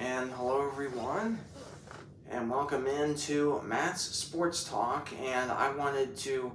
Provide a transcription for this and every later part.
And hello everyone, and welcome into Matt's Sports Talk. And I wanted to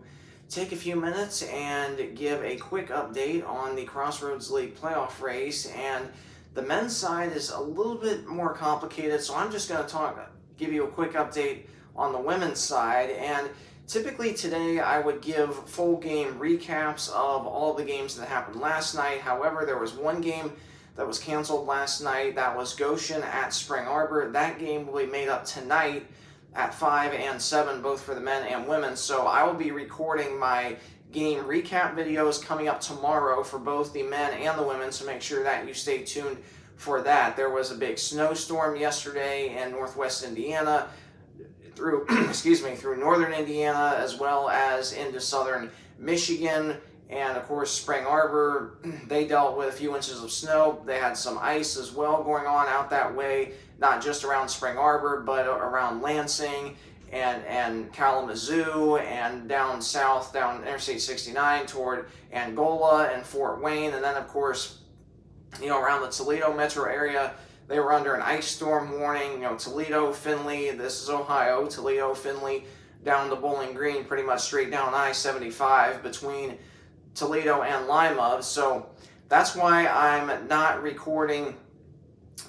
take a few minutes and give a quick update on the Crossroads League playoff race. And the men's side is a little bit more complicated, so I'm just going to give you a quick update on the women's side. And typically today I would give full game recaps of all the games that happened last night. However, there was one game that was canceled last night. That was Goshen at Spring Arbor. That game will be made up tonight at 5 and 7, both for the men and women. So I will be recording my game recap videos coming up tomorrow for both the men and the women, so make sure that you stay tuned for that. There was a big snowstorm yesterday in northwest Indiana through through northern Indiana as well as into southern Michigan. And of course, Spring Arbor, they dealt with a few inches of snow. They had some ice as well going on out that way, not just around Spring Arbor, but around Lansing and Kalamazoo and down south, down Interstate 69 toward Angola and Fort Wayne. And then, of course, around the Toledo metro area, they were under an ice storm warning. Toledo, Findlay, this is Ohio, Toledo, Findlay, down to Bowling Green, pretty much straight down I-75 between Toledo and Lima. So that's why I'm not recording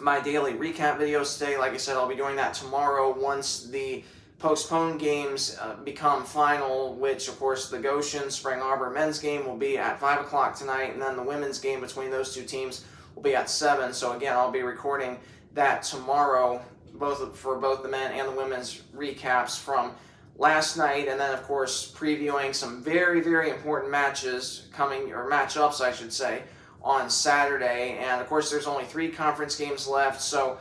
my daily recap videos today. Like I said, I'll be doing that tomorrow once the postponed games become final, which of course the Goshen Spring Arbor men's game will be at 5 o'clock tonight, and then the women's game between those two teams will be at 7. So again, I'll be recording that tomorrow, for both the men and the women's recaps from last night, and then of course previewing some very, very important matchups, I should say, on Saturday. And of course there's only 3 conference games left, so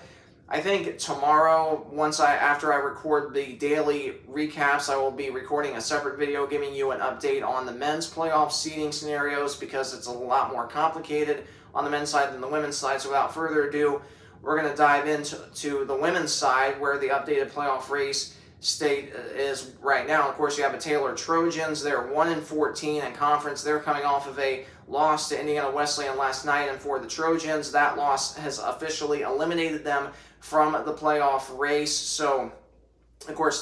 I think tomorrow, after I record the daily recaps, I will be recording a separate video giving you an update on the men's playoff seeding scenarios, because it's a lot more complicated on the men's side than the women's side. So without further ado, we're going to dive into the women's side, where the updated playoff race state is right now. Of course, you have the Taylor Trojans. They're 1-14 in conference. They're coming off of a loss to Indiana Wesleyan last night, and for the Trojans, that loss has officially eliminated them from the playoff race. So, of course,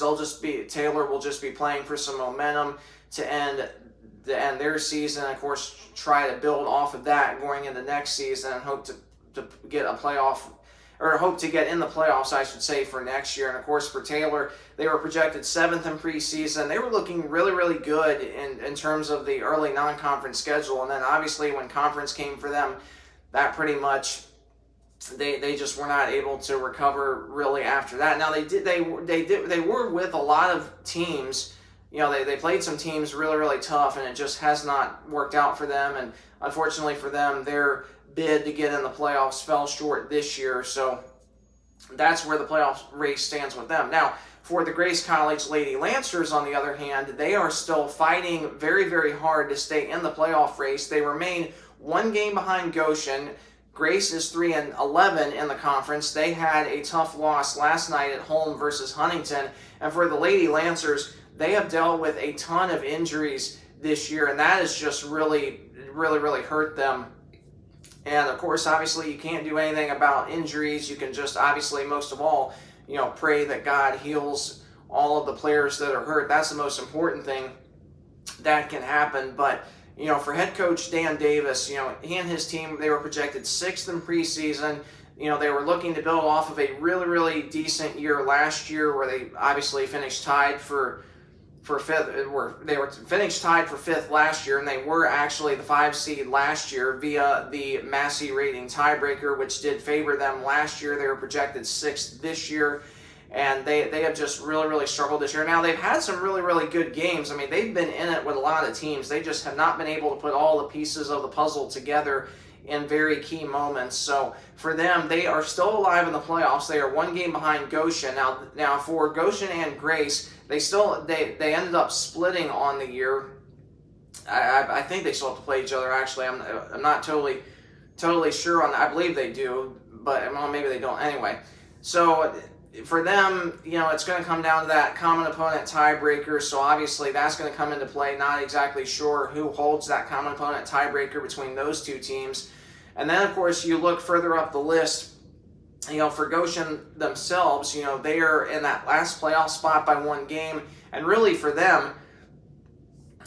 Taylor will just be playing for some momentum to end their season. Of course, try to build off of that going into next season and hope to get a playoff, or hope to get in the playoffs, I should say, for next year. And of course, for Taylor, they were projected 7th in preseason. They were looking really, really good in terms of the early non-conference schedule. And then obviously when conference came for them, that pretty much, they just were not able to recover really after that. Now they were with a lot of teams. They played some teams really, really tough, and it just has not worked out for them. And unfortunately for them, their bid to get in the playoffs fell short this year. So that's where the playoff race stands with them. Now, for the Grace College Lady Lancers, on the other hand, they are still fighting very, very hard to stay in the playoff race. They remain 1 game behind Goshen. Grace is 3-11 in the conference. They had a tough loss last night at home versus Huntington. And for the Lady Lancers, they have dealt with a ton of injuries this year, and that has just really, really, really hurt them. And of course, obviously, you can't do anything about injuries. You can just, obviously, most of all, pray that God heals all of the players that are hurt. That's the most important thing that can happen. But, for head coach Dan Davis, he and his team, they were projected 6th in preseason. They were looking to build off of a really, really decent year last year, where they obviously finished tied for 5th. They were finished tied for 5th last year, and they were actually the 5 seed last year via the Massey rating tiebreaker, which did favor them last year. They were projected 6th this year, and they have just really, really struggled this year. Now, they've had some really, really good games. I mean, they've been in it with a lot of teams. They just have not been able to put all the pieces of the puzzle together in very key moments. So for them, they are still alive in the playoffs. They are 1 game behind Goshen. Now for Goshen and Grace, they ended up splitting on the year. I think they still have to play each other. Actually, I'm not totally sure on that. I believe they do, but maybe they don't. Anyway, so for them, it's going to come down to that common opponent tiebreaker. So obviously that's going to come into play. Not exactly sure who holds that common opponent tiebreaker between those two teams. And then, of course, you look further up the list, for Goshen themselves, they are in that last playoff spot by one game, and really for them,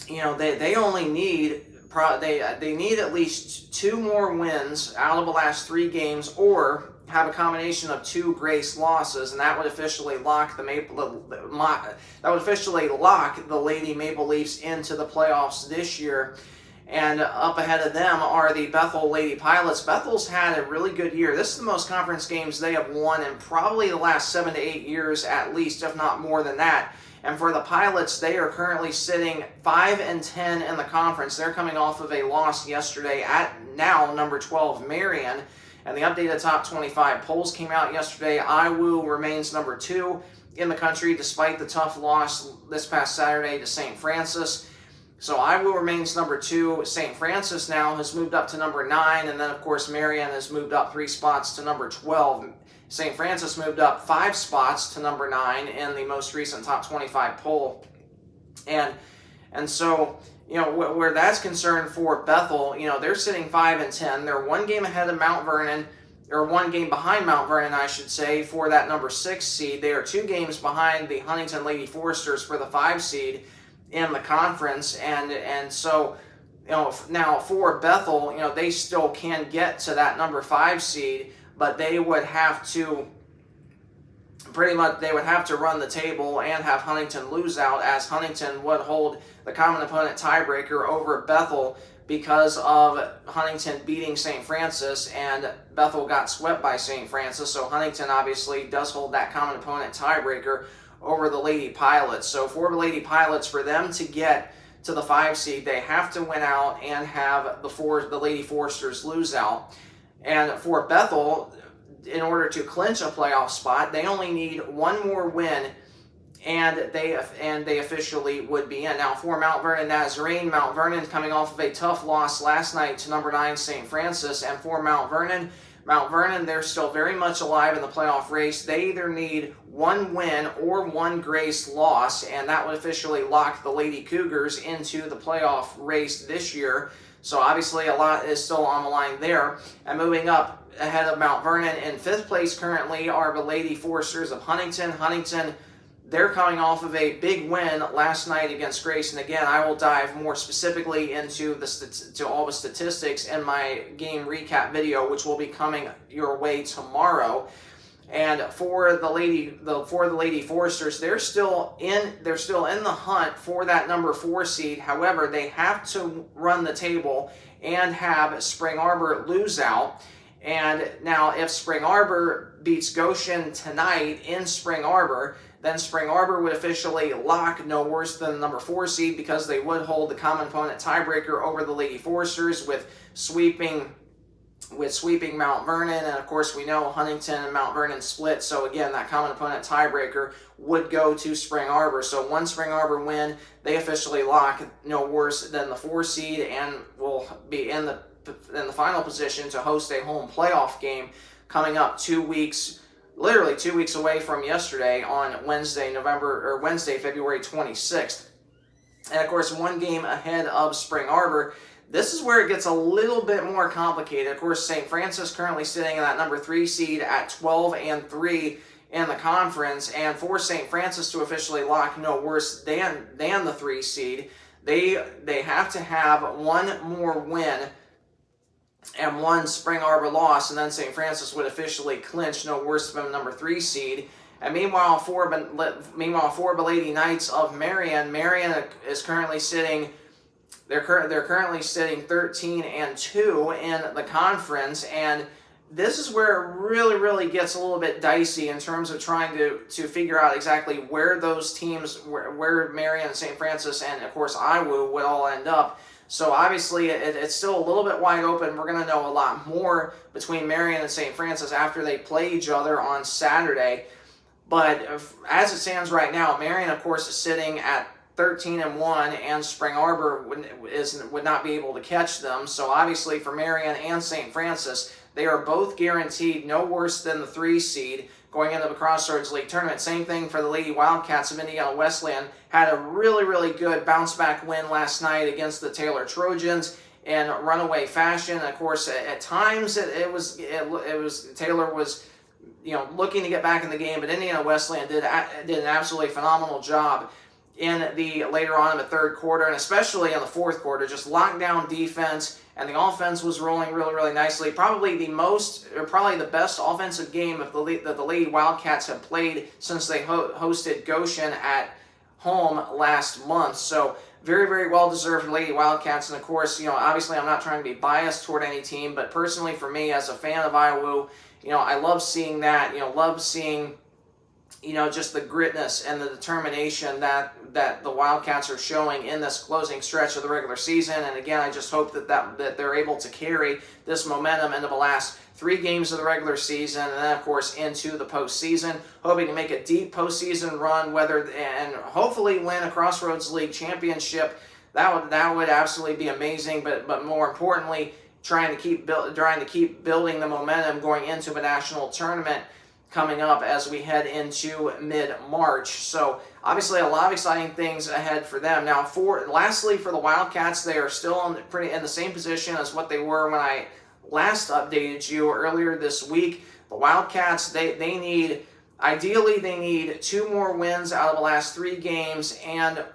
they only need they need at least 2 more wins out of the last 3 games, or have a combination of 2 Grace losses, and that would officially lock the Lady Maple Leafs into the playoffs this year. And up ahead of them are the Bethel Lady Pilots. Bethel's had a really good year. This is the most conference games they have won in probably the last 7 to 8 years at least, if not more than that. And for the Pilots, they are currently sitting 5-10 in the conference. They're coming off of a loss yesterday at now number 12 Marion. And the updated top 25 polls came out yesterday. IWU remains number 2 in the country despite the tough loss this past Saturday to St. Francis. So IWU remains number 2. St. Francis now has moved up to number 9. And then, of course, Marion has moved up 3 spots to number 12. St. Francis moved up 5 spots to number 9 in the most recent top 25 poll. And so, where that's concerned for Bethel, they're sitting 5-10. They're 1 game ahead of Mount Vernon, or 1 game behind Mount Vernon, I should say, for that number 6 seed. They are 2 games behind the Huntington Lady Foresters for the 5 seed in the conference. And so, now for Bethel, they still can get to that number 5 seed, but they would have to run the table and have Huntington lose out, as Huntington would hold the common opponent tiebreaker over Bethel because of Huntington beating St. Francis, and Bethel got swept by St. Francis. So Huntington obviously does hold that common opponent tiebreaker over the Lady Pilots. So for the Lady Pilots, for them to get to the 5 seed, they have to win out and have the Lady Foresters lose out. And for Bethel, in order to clinch a playoff spot, they only need 1 more win, and they officially would be in. Now for Mount Vernon Nazarene, Mount Vernon coming off of a tough loss last night to number 9 St. Francis, and for Mount Vernon, they're still very much alive in the playoff race. They either need 1 win or 1 Grace loss, and that would officially lock the Lady Cougars into the playoff race this year. So obviously a lot is still on the line there. And moving up ahead of Mount Vernon in 5th place currently are the Lady Foresters of Huntington. Huntington, they're coming off of a big win last night against Grace. And again, I will dive more specifically into all the statistics in my game recap video, which will be coming your way tomorrow. And for the Lady Foresters, they're still in the hunt for that number 4 seed. However, they have to run the table and have Spring Arbor lose out. And now if Spring Arbor beats Goshen tonight in Spring Arbor, then Spring Arbor would officially lock no worse than the number 4 seed, because they would hold the common opponent tiebreaker over the Lady Foresters with sweeping Mount Vernon. And of course we know Huntington and Mount Vernon split, so again that common opponent tiebreaker would go to Spring Arbor. So 1 Spring Arbor win, they officially lock no worse than the 4 seed and will be in the final position to host a home playoff game coming up 2 weeks, literally 2 weeks away from yesterday, on Wednesday, February 26th. And of course 1 game ahead of Spring Arbor. This is where it gets a little bit more complicated. Of course, St. Francis currently sitting in that number 3 seed at 12-3 in the conference. And for St. Francis to officially lock no worse than the 3 seed, they have to have 1 more win and 1 Spring Arbor loss, and then St. Francis would officially clinch no worse than the number 3 seed. And meanwhile, for the Lady Knights of Marion is currently sitting. They're currently sitting 13-2 in the conference, and this is where it really gets a little bit dicey in terms of trying to figure out exactly where those teams, where Marion, St. Francis, and of course IWU would all end up. So obviously it's still a little bit wide open. We're going to know a lot more between Marion and St. Francis after they play each other on Saturday. But as it stands right now, Marion, of course, is sitting at 13-1, and Spring Arbor would not be able to catch them. So obviously for Marion and St. Francis, they are both guaranteed no worse than the 3 seed going into the Crossroads League tournament. Same thing for the Lady Wildcats of Indiana Wesleyan. Had a really good bounce-back win last night against the Taylor Trojans in runaway fashion. Of course, at times Taylor was looking to get back in the game, but Indiana Wesleyan did an absolutely phenomenal job in the later on in the third quarter, and especially in the fourth quarter, just lockdown defense, and the offense was rolling really, really nicely. Probably the best offensive game that the Lady Wildcats have played since they hosted Goshen at home last month. So very, very well-deserved Lady Wildcats. And of course, obviously I'm not trying to be biased toward any team, but personally for me as a fan of Iowa, I love seeing that, love seeing just the gritness and the determination that the Wildcats are showing in this closing stretch of the regular season. And again, I just hope that they're able to carry this momentum into the last 3 games of the regular season, and then of course into the postseason, hoping to make a deep postseason run, and hopefully win a Crossroads League championship. That would absolutely be amazing. But more importantly, trying to keep building the momentum going into the national tournament coming up as we head into mid-March. So obviously a lot of exciting things ahead for them. Now, lastly for the Wildcats, they are still in the same position as what they were when I last updated you earlier this week. The Wildcats, ideally they need 2 more wins out of the last 3 games, and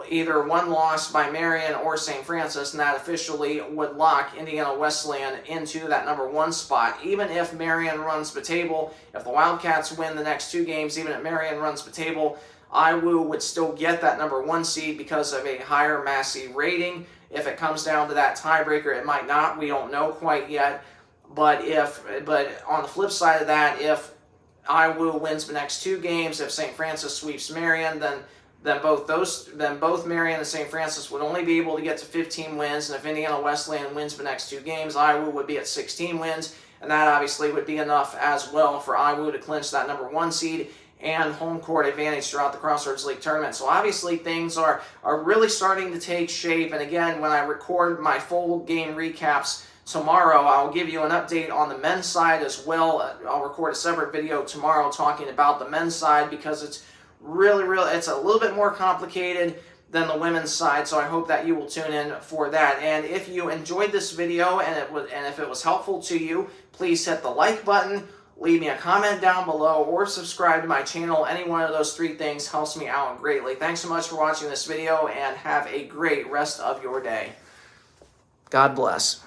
either 1 loss by Marion or St. Francis, and that officially would lock Indiana Wesleyan into that number 1 spot. Even if Marion runs the table, if the Wildcats win the next 2 games, even if Marion runs the table, Iowa would still get that number 1 seed because of a higher Massey rating. If it comes down to that tiebreaker, it might not. We don't know quite yet. But on the flip side of that, if Iowa wins the next 2 games, if St. Francis sweeps Marion, then both Marion and St. Francis would only be able to get to 15 wins, and if Indiana Wesleyan wins the next 2 games, Iowa would be at 16 wins, and that obviously would be enough as well for Iowa to clinch that number 1 seed and home court advantage throughout the Crossroads League tournament. So obviously things are really starting to take shape, and again, when I record my full game recaps tomorrow, I'll give you an update on the men's side as well. I'll record a separate video tomorrow talking about the men's side because it's it's a little bit more complicated than the women's side, so I hope that you will tune in for that. And if you enjoyed this video and if it was helpful to you, please hit the like button, leave me a comment down below, or subscribe to my channel. Any one of those 3 things helps me out greatly. Thanks so much for watching this video, and have a great rest of your day. God bless.